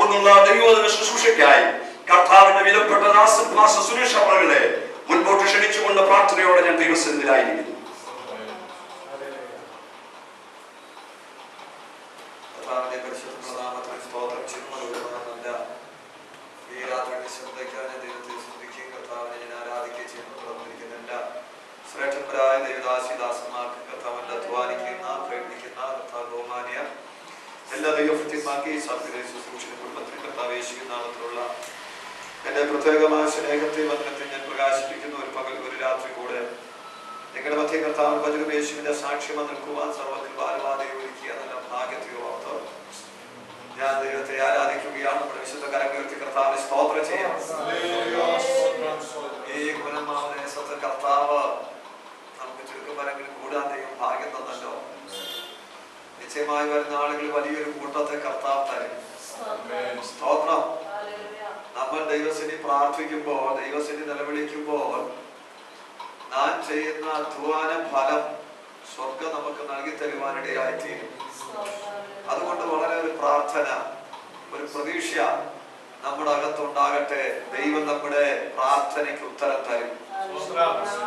തുടർന്നുള്ള ദൈവവചന ശുശ്രൂഷയ്ക്കായി കർത്താവിന്റെ വിലപ്പെട്ട ദാസൻ പാസ്റ്റർ സുരേഷ് അവറുകളെ മുൻപോട്ട് ക്ഷണിച്ചുകൊണ്ട് പ്രാർത്ഥനയോടെ ഞാൻ ദൈവസന്നിധിയിലായിരിക്കുന്നു. ഈ രാത്രി ശ്രദ്ധയ്ക്കാതെ ദൈവത്തെ സ്തുതിക്കുകയും കർത്താവിനെ ഞാൻ ആരാധിക്കുകയും ചെയ്യുന്ന ശ്രേഷ്ഠന്മാരായ ദൈവദാസിദാസന്മാർക്ക് കർത്താവിന്റെ അധ്വാനിക്കുന്ന പ്രയത്നിക്കുന്ന കർത്താവ് ബഹുമാനിയ എല്ലാ ദൈവഭൃത്യന്മാർക്ക് ഈ സഭയിലെ ശുശ്രൂഷയുടെ കുടുംബത്തിന് കർത്താവ് യേശുവിൻ നാമത്തിലുള്ള എന്റെ പ്രത്യേകമായ സ്നേഹത്തെ വന്ദനത്തെ ഞാൻ പ്രകാശിപ്പിക്കുന്ന ഒരു പകൽ ഒരു രാത്രി കൂടെ നിങ്ങളുടെ മധ്യ കർത്താവിന് വചനം യേശുവിന്റെ സാക്ഷ്യം നിൽക്കുവാൻ സർവ്വത്തിൽ ബാലവാദയെ ഒരുക്കിയ നല്ല ഭാഗ്യത്തെ ഓർത്ത് ഞാൻ ദൈവത്തെ ആരാധിക്കുകയാണ്. നമ്മുടെ വിശുദ്ധ കരങ്ങളുയർത്തി കർത്താവിനെ സ്തോത്രം ചെയ്യാം. ഈ ഗുണമാവദേശത്ത് കർത്താവ് നമുക്ക് ചുരുക്കമരങ്ങളിൽ കൂടാൻ ദൈവം ഭാഗ്യം തന്നല്ലോ. നിശ്ചയമായി വരുന്ന ആളുകൾ വലിയൊരു കൂട്ടത്തെ കർത്താവ് തരും. സ്തോത്രം. നമ്മൾ ദൈവസേനി പ്രാർത്ഥിക്കുമ്പോൾ, ദൈവസേനി നിലവിളിക്കുമ്പോൾ നാം ചെയ്യുന്ന അധ്വാന ഫലം സ്വർഗം നമുക്ക് നൽകി തരുവാനിടയായിത്തീരും. അതുകൊണ്ട് വളരെ ഒരു പ്രാർത്ഥന, ഒരു പ്രതീക്ഷ നമ്മുടെ അകത്തുണ്ടാകട്ടെ. ദൈവം നമ്മുടെ പ്രാർത്ഥനയ്ക്ക് ഉത്തരം തരും.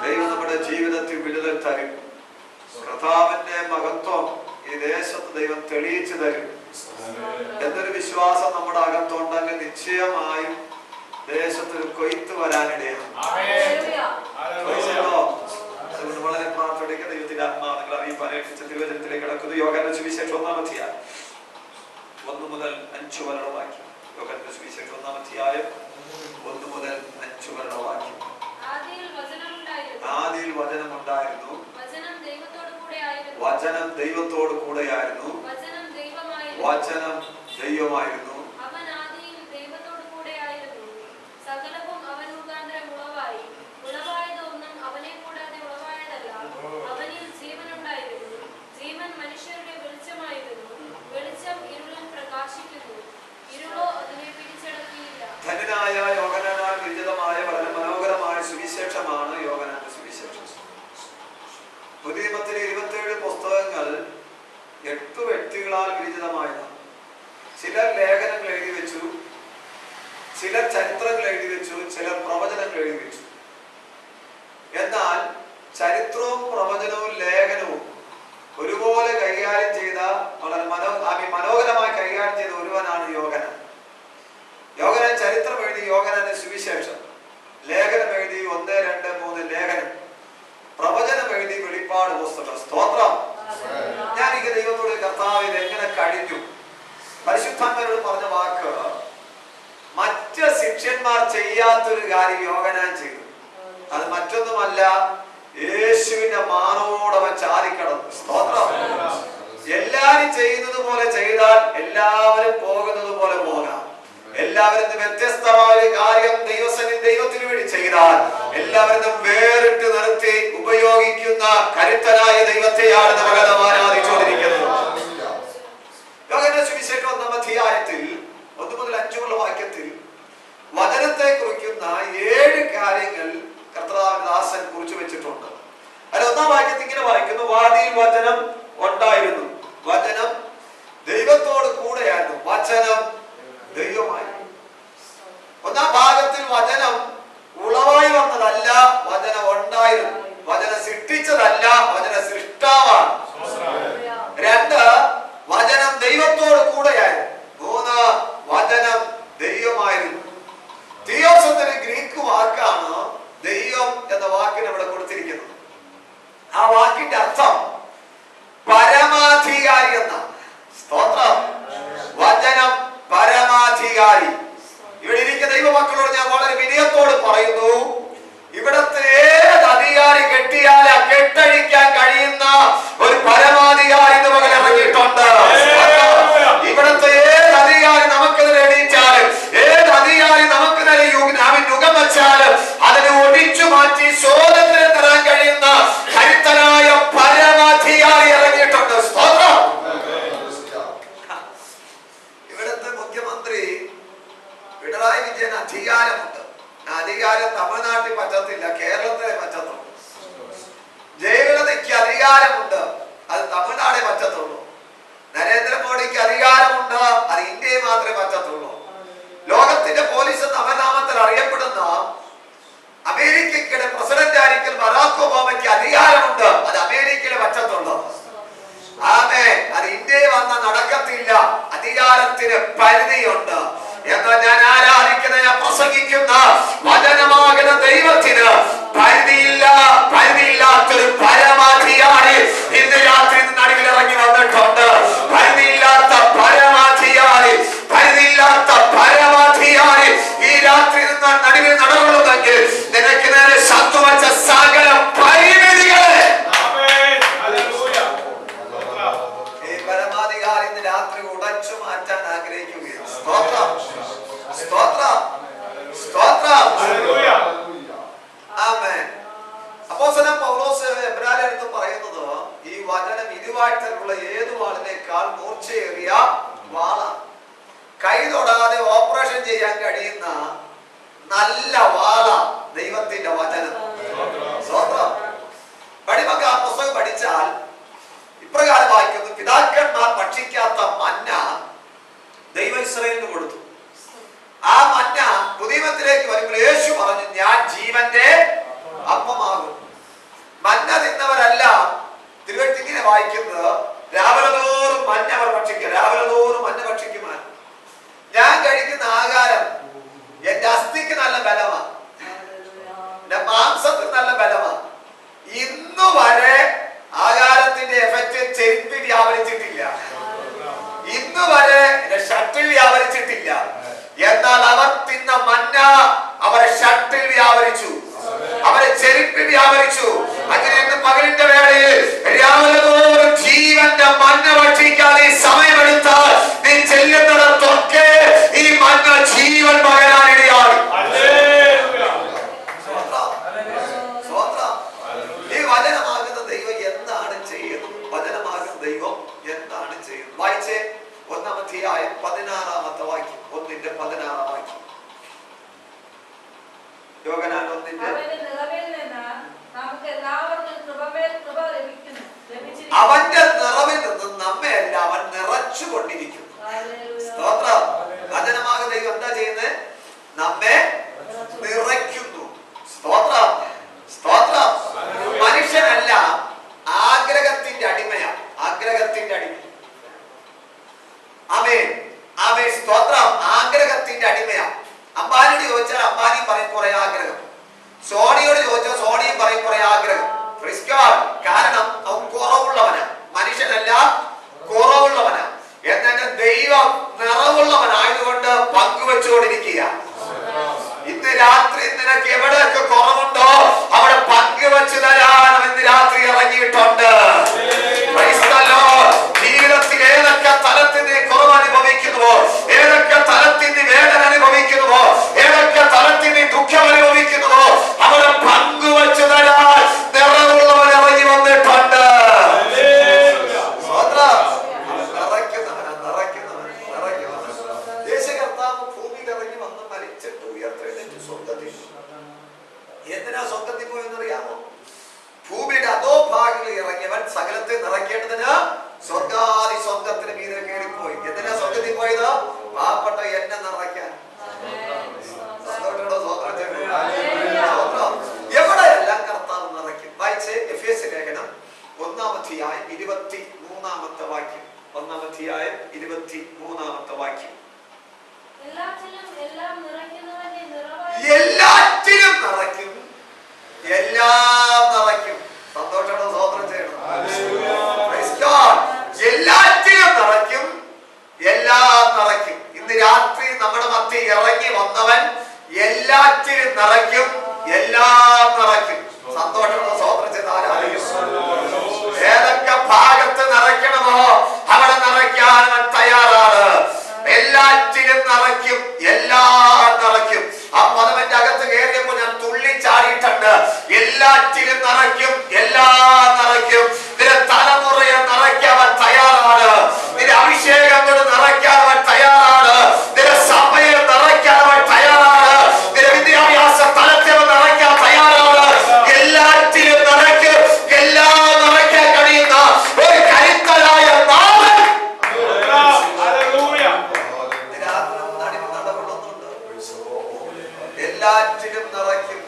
ദൈവം നമ്മുടെ ജീവിതത്തിൽ വിടുതൽ തരും. കർത്താവിന്റെ മഹത്വം ഈ ദേശത്ത് ദൈവം തെളിയിച്ചു തരും എന്നൊരു വിശ്വാസം നമ്മുടെ അകത്തുണ്ടെങ്കിൽ നിശ്ചയമായും ദേശത്തൊരു കൊയ്ത്ത് വരാനിടയാണ്. അതുകൊണ്ട് വളരെ പ്രാർത്ഥനയ്ക്ക് ദൈവത്തിന്റെ ആത്മാവ് നിങ്ങൾ അറിയിപ്പാൻ ഏൽപ്പിച്ച തിരുവചനത്തിലേക്ക് കിടക്കുന്നു. യോഹന്നാന്റെ സുവിശേഷം 1-ാം അധ്യായം 1 മുതൽ 5 വരെയുള്ള വാക്യം. യോഹന്നാന്റെ സുവിശേഷം 1-ാം അധ്യായം 1 മുതൽ 5 വരെയുള്ള വാക്യം. ആദിയിൽ വചനമുണ്ടായിരുന്നു, വചനം ദൈവത്തോട് കൂടെയായിരുന്നു, വചനം ദൈവമായിരുന്നു. ധന്യനായ യോഹന്നാനാൽ വിരചിതമായ വളരെ മനോഹരമായ സുവിശേഷമാണ് യോഹന്നാന്റെ സുവിശേഷം. പുതിയ നിയമത്തിലെ 27 പുസ്തകങ്ങൾ 8 വ്യക്തികളാൽ വിരചിതമായതാണ്. ചിലർ ലേഖനങ്ങൾ എഴുതി വെച്ചു, ചിലർ ചരിത്രങ്ങൾ എഴുതി വെച്ചു, ചിലർ പ്രവചനങ്ങൾ എഴുതി വെച്ചു. എന്നാൽ ചരിത്രവും പ്രവചനവും ലേഖനവും ഒരുപോലെ കൈകാര്യം ചെയ്ത വളരെ മനോഹരമായി കൈകാര്യം ചെയ്ത ഒരുവനാണ് യോഹന്നാൻ. യോഹന്നാൻ ചരിത്രം എഴുതി യോഹന്നാന്റെ സുവിശേഷം, ലേഖനം എഴുതി 1, 2, 3 ലേഖനം, പ്രവചനം എഴുതി വെളിപ്പാട് പുസ്തകം. സ്തോത്രം. ഞാനിക്ക് ദൈവത്തോട് കർത്താവ് ഇത് എങ്ങനെ കഴിഞ്ഞു? പരിശുദ്ധാത്മാവോട് പറഞ്ഞ വാക്ക്, മറ്റ് ശിഷ്യന്മാർ ചെയ്യാത്തൊരു കാര്യം യോഹന്നാൻ ചെയ്തു. അത് മറ്റൊന്നുമല്ല, യേശുവിന്റെ മാറോടവൻ ചാരിക്കടന്നു. സ്തോത്രം. എല്ലാരും ചെയ്യുന്നത് പോലെ ചെയ്താൽ എല്ലാവരും പോകുന്നത് പോലെ പോകാം. എല്ലാവരും വ്യത്യസ്തമായ ഒരു കാര്യം ദൈവത്തിന് വേണ്ടി ചെയ്താൽ എല്ലാവരും വേറിട്ട് നിർത്തി ഉപയോഗിക്കുന്ന കരുത്തനായ ദൈവത്തെയാണ് നമ്മൾ ആരാധിച്ചുകൊണ്ടിരിക്കുന്നത്. യോഹന്നാന്റെ സുവിശേഷം 1-ാം അധ്യായത്തിൽ 1 മുതൽ 5 വാക്യത്തിൽ വചനത്തെ കുറിക്കുന്ന 7 കാര്യങ്ങൾ കർത്താവിന്റെ ദാസൻ കുറിച്ചു വെച്ചിട്ടുണ്ട്. അതിൽ 1-ാം വാക്യത്തിൽ ഇങ്ങനെ വായിക്കുന്നു, ആദിയിൽ വചനം ഉണ്ടായിരുന്നു, വചനം ദൈവത്തോട് കൂടെയായിരുന്നു, വചനം ദൈവമായി. 1-ാം ഭാഗത്തിൽ വചനം ഉളവായി വന്നതല്ല, വചനം ഉണ്ടായിരുന്നു. വചനം സൃഷ്ടിച്ചതല്ല, വചന സൃഷ്ടാവാണ്. 2, വചനം ദൈവത്തോട് കൂടെയായിരുന്നു. 3, വചനം ദൈവമായിരുന്നു. തിയോസ് എന്നൊരു ഗ്രീക്ക് വാക്കാണ് ദൈവം എന്ന വാക്കിന് ഇവിടെ കൊടുത്തിരിക്കുന്നത്. ആ വാക്കിന്റെ അർത്ഥം പരമാധികാരി എന്നാണ്. സ്തോത്രം. വചനം പരമാധികാരി. ഇവിടെ ഇരിക്കുന്ന ദൈവമക്കളോട് ഞാൻ വളരെ വിനയത്തോട് പറയുന്നു, ഇവിടത്തെ ഏത് അധികാരി കെട്ടിയാൽ കെട്ടഴിക്കാൻ കഴിയുന്ന ഒരു പരമാധികാരി മകൾ ഇറങ്ങിയിട്ടുണ്ട്. ഇവിടത്തെ ഏത് അധികാരി നമുക്കെതിരെ എണീറ്റാലും, ഏത് അധികാരി നമുക്കെതിരെ യുഗം വെച്ചാലും അതിനെ ഒടിച്ചു മാറ്റി സ്വാതന്ത്ര്യം തരാൻ കഴിയുന്ന കരുത്തനായ പരമാധികാരി ഇറങ്ങിയിട്ടുണ്ട്. സ്തോത്രം. ഇവിടുത്തെ മുഖ്യമന്ത്രി പിണറായി വിജയൻ അധികാരമുണ്ട്. അധികാരം തമിഴ്നാട്ടിൽ പറ്റത്തില്ല, കേരളത്തിലെ പറ്റത്തുള്ളൂ. ജയലളിതയ്ക്ക് അധികാരമുണ്ട്, അത് തമിഴ്നാടേ പറ്റത്തുള്ളൂ. നരേന്ദ്രമോദിക്ക് അധികാരമുണ്ട്, അത് ഇന്ത്യയിൽ മാത്രമേ പറ്റത്തുള്ളൂ. അമേരിക്കയുടെ പ്രസിഡന്റ് ആയിരിക്കൽ ബറാക് ഒബാമയ്ക്ക് അധികാരമുണ്ട്. അത് അമേരിക്കയിലെ പറ്റത്തുള്ളൂ. ആമേൻ. അത് ഇന്ത്യയിൽ വന്ന നടക്കത്തില്ല. അധികാരത്തിന് പരിധിയുണ്ട്. എന്നാൽ ഞാൻ ആരാധിക്കുന്ന, ഞാൻ പ്രസംഗിക്കുന്ന വചനമാകുന്ന ദൈവത്തിന് പരിധിയില്ലാത്തൊരു പരമാധികാരി ഇന്ന് രാത്രി നടുവിൽ ഇറങ്ങി വന്നിട്ടുണ്ട്. പരിധിയില്ലാത്ത പരമാധികാരി ഈ രാത്രി നടുവിൽ നടകൊള്ളുന്നെങ്കിൽ നിനക്ക് നേരെ ശത്രുവച്ച സകല പരിമിതികളെ ഈ പരമാധികാരി ഇന്ന് രാത്രി ഉടച്ചു മാറ്റാൻ ആഗ്രഹിക്കുകയാണ്. സ്തോത്രം, സ്തോത്രം, സ്തോത്രം. ആമേൻ. അപ്പോസ്തലൻ പൗലോസ് എബ്രായർക്ക് പറയുന്നത് ഈ വചനം ഇരുവാഴ്ത്തലുള്ള ഏതു വാളിനേക്കാൾ മൂർച്ചയേറിയ വാളാണ്. കൈ തൊടാതെ ഓപ്പറേഷൻ ചെയ്യാൻ കഴിയുന്ന നല്ല വാള ദൈവത്തിന്റെ വചനം. സ്തോത്രം. പടിമക്ക ആ പുസ്തകം പഠിച്ചാൽ ഇപ്രകാരം വായിക്കുന്നു: പിതാക്കന്മാർ ഭക്ഷിക്കാത്ത മന്ന ദൈവം ഇസ്രായേലിന് കൊടുത്തു. ആ മന്ന പുതിയമത്തിലേക്ക് വരുമ്പോൾ യേശു പറഞ്ഞു, ഞാൻ ജീവന്റെ അപ്പമാകും. മന്ന തിന്നവരല്ല. തിരുവഴുത്തിൽ ഇങ്ങനെ വായിക്കുന്നത്, രാവിലെ തോറും മഞ്ഞ അവർ ഭക്ഷിക്കുക, രാവിലെ തോറും മഞ്ഞ ഭക്ഷിക്കുവാൻ. ഞാൻ കഴിക്കുന്ന ആഹാരം എന്റെ അസ്ഥിക്ക് നല്ല ബലമാണ്, എന്റെ മാംസത്തിന് നല്ല ബലമാണ്. ഇന്നു വരെ ആഹാരത്തിന്റെ എഫക്റ്റ് ചെരുപ്പിൽ വ്യാപരിച്ചിട്ടില്ല. ഇന്നു വരെ എന്റെ ഷർട്ടിൽ വ്യാപരിച്ചിട്ടില്ല. എന്നാൽ അവർ തിന്ന മന്ന അവരെ ഷർട്ടിൽ വ്യാപരിച്ചു, അവരെ ചെരുപ്പിൽ വ്യാപരിച്ചു. അങ്ങനെ ഇന്ന് പകലിന്റെ വേളയിൽ രാവിലെ തോറും ജീവന്റെ മന്ന ഭക്ഷിക്കാതെ സമയമെടുത്താൽ നീ ചെല്ലുന്നിടത്തൊക്കെ ഈ മന്ന ജീവൻ പകരാനിടയാണ്. ഈ വചനമാകുന്ന ദൈവം എന്താണ് ചെയ്യുന്നത്? വചനമാകുന്ന ദൈവം എന്താണ് ചെയ്യുന്നത്? വായിച്ചേ, 1-ാം അധ്യായം 16-ാമത്തെ വാക്യം. 1:16 വാക്യം. യോഹന്നാൻ 1:16. അവന്റെ നിറവിൽ നിന്ന് നമ്മെ അല്ല അവൻ നിറച്ചുകൊണ്ടിരിക്കുന്നു. സ്തോത്രം. വചനമാകുന്ന ദൈവം എന്താ ചെയ്യുന്നത്? നമ്മെ നിറയ്ക്കുന്നു. സ്തോത്രം, സ്തോത്രം. മനുഷ്യനല്ല, ആഗ്രഹത്തിന്റെ അടിമയാണ്. ആഗ്രഹത്തിന്റെ അടിമ. ആമേൻ, ആമേൻ. സ്തോത്രം. ആഗ്രഹത്തിന്റെ അടിമയാണ്. അംബാനിയോട് ചോദിച്ചാൽ അംബാനി പറയും കുറെ ആഗ്രഹം. സോണിയോട് ചോദിച്ചാൽ സോണിയും പറയും കുറെ ആഗ്രഹം. കാരണം അവൻ കുറവുള്ളവനാ. മനുഷ്യനല്ല, കുറവുള്ളവനാ. എന്നാൽ ദൈവം നിറവുള്ളവനായതുകൊണ്ട് പങ്കുവെച്ചുകൊണ്ടിരിക്കുക. ഇന്ന് രാത്രി നിനക്ക് എവിടെയൊക്കെ കുറവുണ്ടോ അവിടെ പങ്കുവെച്ചു തരാൻ ഇന്ന് രാത്രി ഇറങ്ങിയിട്ടുണ്ട്. ജീവിതത്തിൽ ഏതൊക്കെ തലത്തിൽ നീ കുറവ് അനുഭവിക്കുന്നുവോ, ഏതൊക്കെ തലത്തിൽ നീ വേദന അനുഭവിക്കുന്നുവോ, ഏതൊക്കെ തലത്തിൽ നീ ദുഃഖം അനുഭവിക്കുന്നുവോ അവിടെ പങ്കുവെച്ചു തരാൻ നിറവുള്ളവൻ ഇറങ്ങി വന്നിട്ടുണ്ട്. എന്തിനാ സ്വർഗത്തിൽ പോയെന്നറിയാമോ? ഭൂമിയുടെ അധോ ഭാഗങ്ങളിൽ ഇറങ്ങിയവൻ സകലത്തെ നിറയ്ക്കേണ്ടതിന് സ്വർഗാദി സ്വർഗത്തിന് മീതെ കയറിപ്പോയി. എന്തിനാ സ്വർഗത്തിൽ പോയത്? പാവപ്പെട്ട എന്നെ നിറയ്ക്കാൻ. എവിടെയെല്ലാം കർത്താവ് നിറയ്ക്കും. വായിച്ചേ, എഫേസ്യ ലേഖനം 1-ാം അധ്യായം 23-ാമത്തെ വാക്യം. 1-ാം അധ്യായം 23-ാമത്തെ വാക്യം. എല്ലാറ്റിലും നിറയ്ക്കും, എല്ലാം നിറയ്ക്കും. സന്തോഷത്തോടെ സ്തോത്രം ചെയ്യണം. എല്ലാറ്റിലും നിറയ്ക്കും, എല്ലാം നിറയ്ക്കും. ഇന്ന് രാത്രി നമ്മുടെ മധ്യ ഇറങ്ങി വന്നവൻ എല്ലാറ്റിലും നിറയ്ക്കും, എല്ലാം നിറയ്ക്കും. സന്തോഷത്തോടെ സ്തോത്രം ചെയ്ത് ആരാധിക്കും. ഏതൊക്കെ ഭാഗത്ത് നിറയ്ക്കണമോ അവിടെ നിറയ്ക്കാൻ അവൻ തയ്യാറാണ്. എല്ലാറ്റിലും നിറയ്ക്കും, എല്ലാം നിറയ്ക്കും. ആ പദവന്റെ അകത്ത് കയറിയപ്പോൾ ഞാൻ തുള്ളിച്ചാടിയിട്ടുണ്ട്. എല്ലാറ്റിലും നിറയ്ക്കും, എല്ലാം നിറയ്ക്കും. നിന്റെ തലമുറയെ നിറയ്ക്കാൻ അവൻ തയ്യാറാണ്. നിന്റെ അഭിഷേകം കൊണ്ട് നിറയ്ക്കാൻ അവൻ തയ്യാറാണ്. നിന്റെ സഭയെ നിറയ്ക്കാൻ അവൻ തയ്യാറാണ്. നിന്റെ വിദ്യാഭ്യാസ തലത്തിൽ നിറയ്ക്കാൻ തയ്യാറാണ്. എല്ലാറ്റിലും നിറയ്ക്കും, എല്ലാം നിറയ്ക്കാൻ കഴിയുന്ന ഒരു കരുത്തലായ നാമം എല്ലാറ്റിലും നിറയ്ക്കും,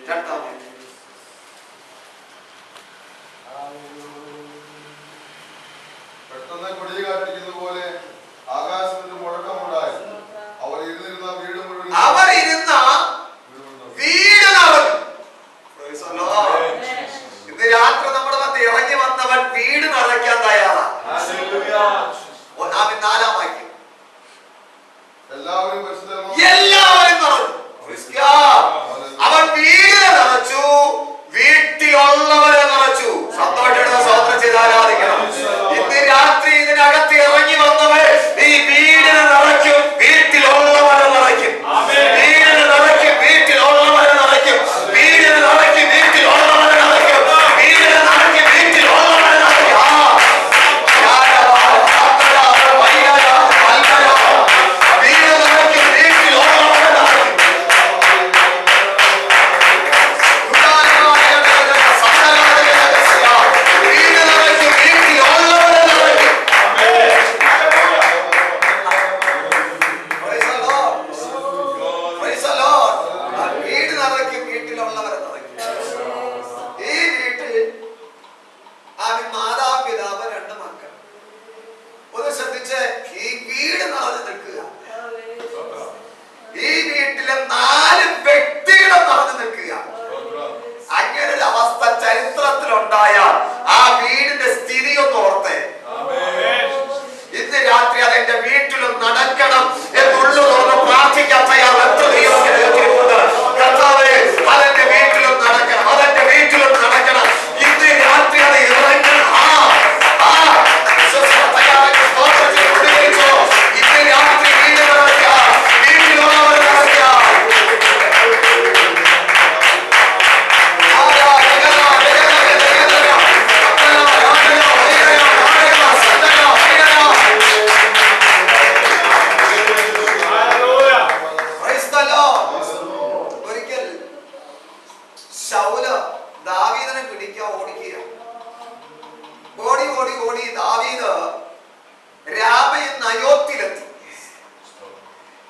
രണ്ടാമത് പെട്ടെന്ന് കൊടിയ കാറ്റിരിക്കുന്ന പോലെ ആകാശത്തിന് മുഴക്കമുണ്ടായി. അവർ ഇരുന്നിരുന്ന വീട് മുഴുവൻ വീട് നടന്നു. ഇന്ന് രാത്രി നമ്മുടെ മധ്യ ഇറങ്ങി വന്നവൻ വീട് നിറയ്ക്കാൻ തയ്യാറാണ്. നാലാം വാക്യം എല്ലാവരും നിറഞ്ഞു. അവൻ വീടിനെ നിറച്ചു, വീട്ടിലുള്ളവരെ നിറച്ചു. സന്തോഷത്തോടെ സ്തോത്രം ചെയ്ത് ആരാധിക്കണം. ഇന്ന് രാത്രി ഇതിനകത്ത് ഇറങ്ങി വന്നവൻ ഈ വീടിനെ നിറയ്ക്കും, വീട്ടിലുള്ളവരെ നിറയ്ക്കും. വീടിനെ നിറയ്ക്കും, വീട്ടിലുള്ളവരെ നിറയ്ക്കും. വീടിനെ നിറയ്ക്കും, വീട്ടിലുള്ളവരെ നിറയ്ക്കും. വീടിനെ നിറയ്ക്കും, വീട്ടിലുള്ളവരെ നിറയ്ക്കും.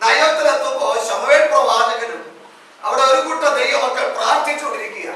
നയോത്തിലെത്തുമ്പോ ശമൂവേൽ പ്രവാചകനും അവിടെ ഒരു കൂട്ടം ദൈവമക്കൾ പ്രാർത്ഥിച്ചുകൊണ്ടിരിക്കുക.